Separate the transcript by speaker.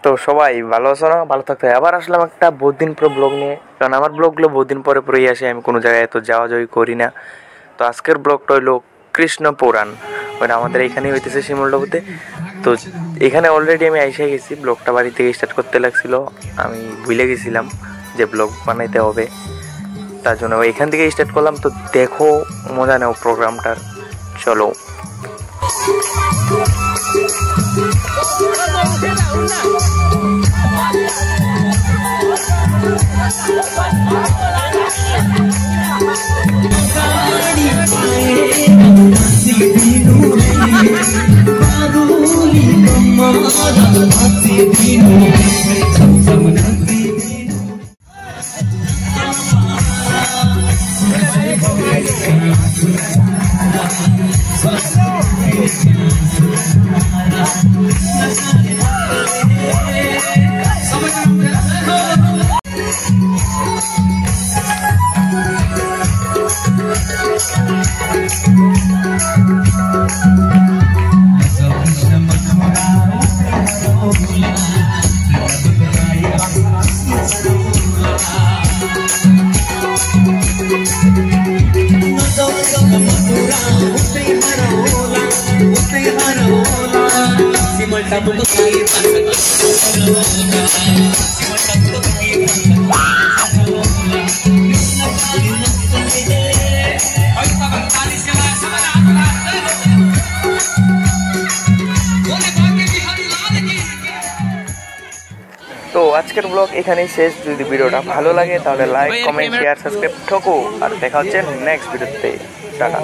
Speaker 1: তো সবাই ভালো আছো না? ভালো থাকতে আবার আসলাম একটা বহুত দিন পরে ব্লগ নিয়ে, কারণ আমার ব্লগগুলো বহুত দিন পরে পরেই আসে, আমি কোনো জায়গায় এত যাওয়া যাওয়ি করি না। তো আজকের ব্লগটা হইলো কৃষ্ণ পুরাণ, ওটা আমাদের এখানেই হইতেছে শিমুলডাবুতে। তো এখানে অলরেডি আমি আইসা গেছি, ব্লগটা বাড়ি থেকে স্টার্ট করতে লাগছিল, আমি ভুলে গেছিলাম যে ব্লগ বানাইতে হবে, তার জন্য এখান থেকে স্টার্ট করলাম। তো দেখো, মজা নাও প্রোগ্রামটার, চলো। তো আজকের ব্লগ এখানেই শেষ। যদি ভিডিওটা ভালো লাগে তাহলে লাইক, কমেন্ট, শেয়ার, সাবস্ক্রাইব ঠোকো, আর দেখা হচ্ছে নেক্সট ভিডিওতে। টাটা।